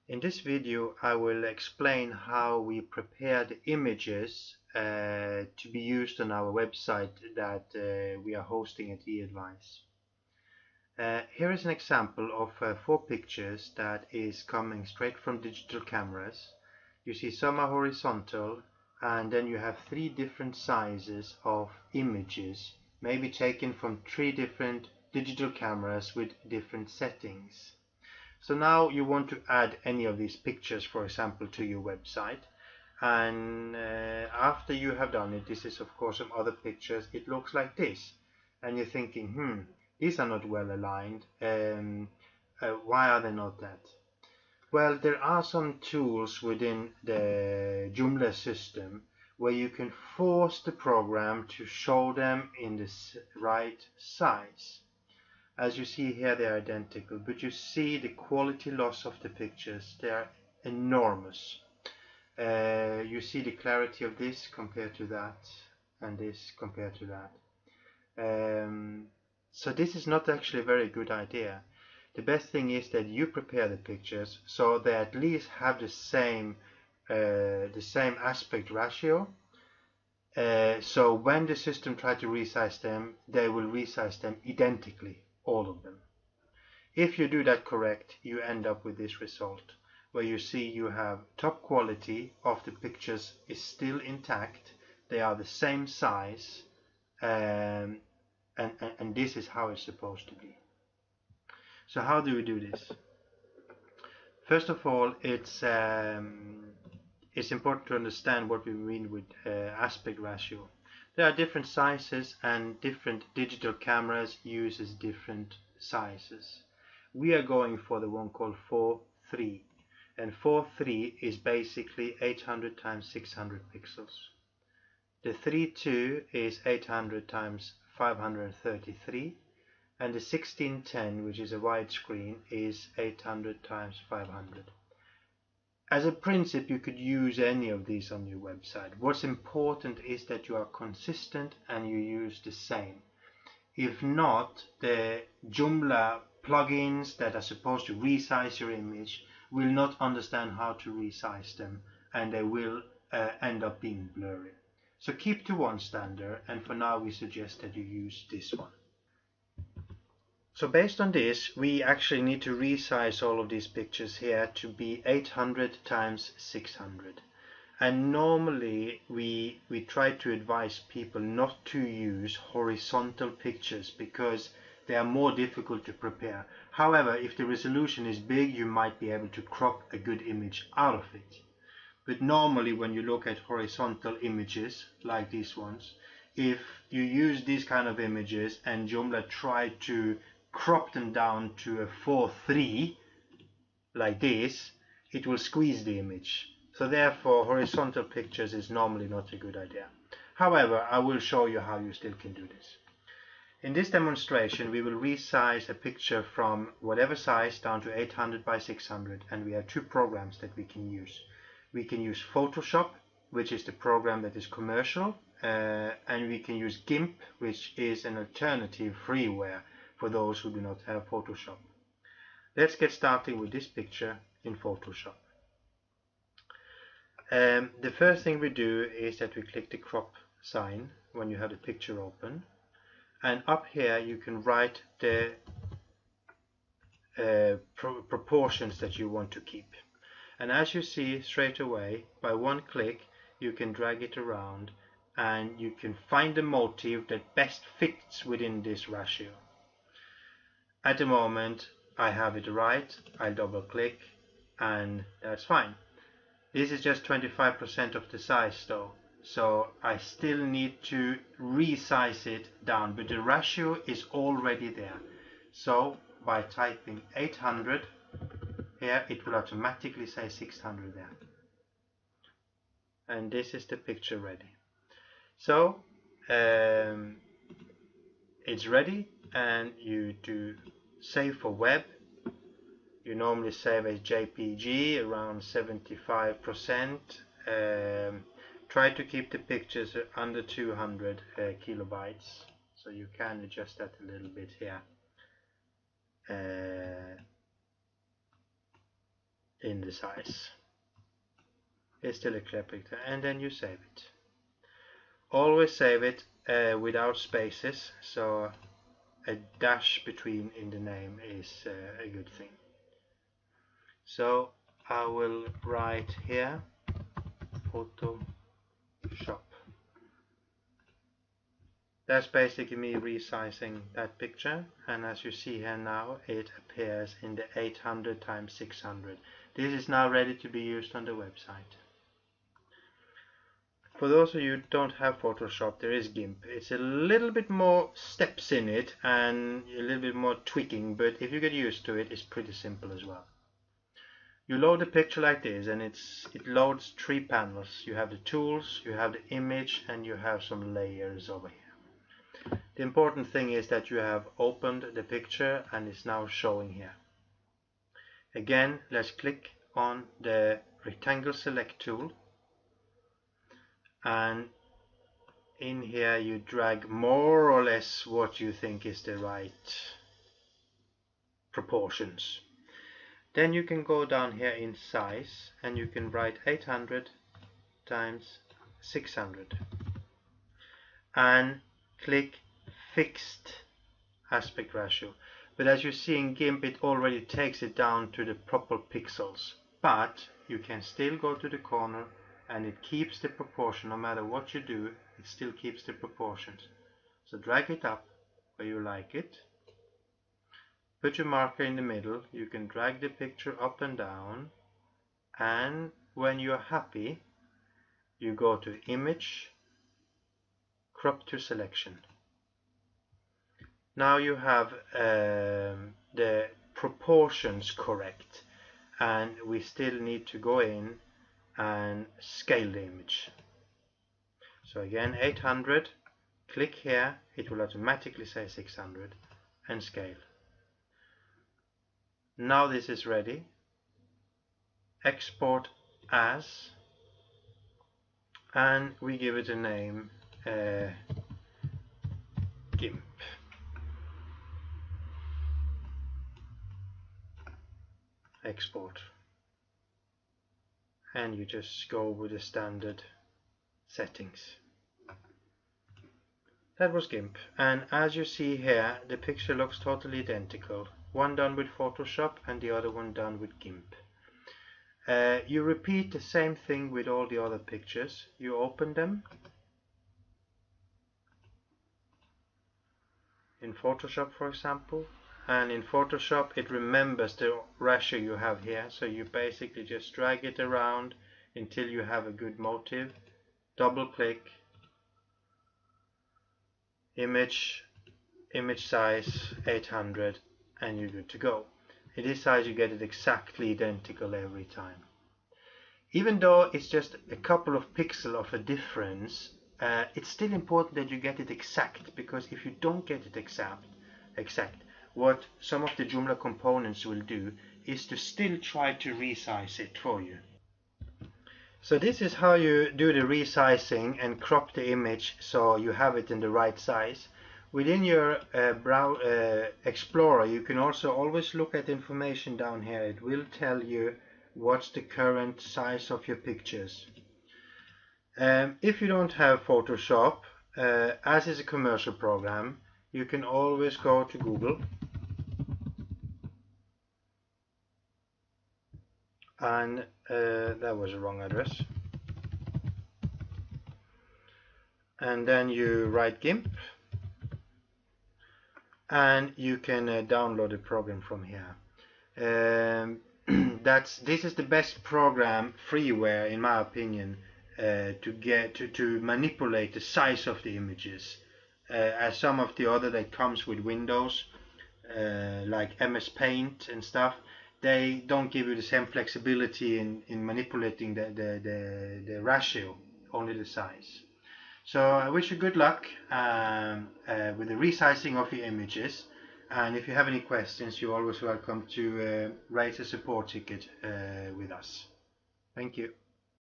In this video, I will explain how we prepare the images to be used on our website that we are hosting at eAdvice. Here is an example of 4 pictures that is coming straight from digital cameras. You see some are horizontal, and then you have 3 different sizes of images, maybe taken from 3 different digital cameras with different settings. So now you want to add any of these pictures, for example, to your website. And after you have done it, this is of course some other pictures, it looks like this. And you're thinking, these are not well aligned. Why are they not that? Well, there are some tools within the Joomla system where you can force the program to show them in the right size. As you see here, they are identical, but you see the quality loss of the pictures. They are enormous. You see the clarity of this compared to that, and this compared to that. So this is not actually a very good idea. The best thing is that you prepare the pictures so they at least have the same aspect ratio. So when the system tries to resize them, they will resize them identically, all of them. If you do that correct, you end up with this result, where you see you have top quality of the pictures is still intact, they are the same size, and this is how it's supposed to be. So how do we do this? First of all, it's important to understand what we mean with aspect ratio. There are different sizes, and different digital cameras uses different sizes. We are going for the one called 4:3, and 4:3 is basically 800 times 600 pixels. The 3:2 is 800 times 533, and the 1610, which is a widescreen, is 800 times 500. As a principle, you could use any of these on your website. What's important is that you are consistent and you use the same. If not, the Joomla plugins that are supposed to resize your image will not understand how to resize them, and they will end up being blurry. So keep to one standard, and for now we suggest that you use this one. So based on this, we actually need to resize all of these pictures here to be 800 times 600. And normally we try to advise people not to use horizontal pictures because they are more difficult to prepare. However, if the resolution is big, you might be able to crop a good image out of it. But normally when you look at horizontal images like these ones, if you use these kind of images and Joomla try to crop them down to a 4:3 like this, it will squeeze the image. So therefore horizontal pictures is normally not a good idea. However, I will show you how you still can do this. In this demonstration we will resize a picture from whatever size down to 800 by 600, and we have 2 programs that we can use. We can use Photoshop, which is the program that is commercial, and we can use Gimp, which is an alternative freeware for those who do not have Photoshop. Let's get started with this picture in Photoshop. The first thing we do is that we click the crop sign when you have the picture open, and up here you can write the proportions that you want to keep. And as you see straight away, by one click you can drag it around and you can find the motif that best fits within this ratio. At the moment I have it right. I'll double click and that's fine. This is just 25% of the size though, so I still need to resize it down, but the ratio is already there. So by typing 800 here, it will automatically say 600 there. And this is the picture ready. So it's ready, and you do save for web. You normally save as JPG around 75%. Try to keep the pictures under 200 kilobytes, so you can adjust that a little bit here. in the size. It's still a clear picture, and then you save it. Always save it without spaces, so a dash between in the name is a good thing. So I will write here Photoshop. That's basically me resizing that picture, and as you see here now, it appears in the 800 times 600. This is now ready to be used on the website. For those of you who don't have Photoshop, there is Gimp. It's a little bit more steps in it and a little bit more tweaking, but if you get used to it, it's pretty simple as well. You load a picture like this, and it loads 3 panels. You have the tools, you have the image, and you have some layers over here. The important thing is that you have opened the picture and it's now showing here. Again, let's click on the rectangle select tool, and in here you drag more or less what you think is the right proportions. Then you can go down here in size and you can write 800 times 600 and click fixed aspect ratio. But as you see in Gimp, it already takes it down to the proper pixels, but you can still go to the corner and it keeps the proportion. No matter what you do, it still keeps the proportions. So drag it up where you like it, put your marker in the middle, you can drag the picture up and down, and when you're happy you go to image, crop to selection. Now you have the proportions correct, and we still need to go in and scale the image. So again, 800, click here, it will automatically say 600, and scale. Now this is ready. Export as, and we give it a name, Gimp. Export, and you just go with the standard settings. That was Gimp, and as you see here, the picture looks totally identical. One done with Photoshop and the other one done with Gimp. You repeat the same thing with all the other pictures. You open them in Photoshop, for example, and in Photoshop it remembers the ratio you have here, so you basically just drag it around until you have a good motive, double click, image size 800, and you're good to go. In this size you get it exactly identical every time. Even though it's just a couple of pixels of a difference, it's still important that you get it exact, because if you don't get it exact, what some of the Joomla components will do is to still try to resize it for you. So this is how you do the resizing and crop the image so you have it in the right size. Within your Explorer, you can also always look at information down here. It will tell you what's the current size of your pictures. If you don't have Photoshop, as is a commercial program, you can always go to Google and that was a wrong address, and then you write Gimp and you can download the program from here. This is the best program, Freeware, in my opinion, to manipulate the size of the images, as some of the other that comes with Windows, like MS Paint and stuff, they don't give you the same flexibility in manipulating the ratio, only the size. So I wish you good luck with the resizing of your images, and if you have any questions, you're always welcome to raise a support ticket with us. Thank you.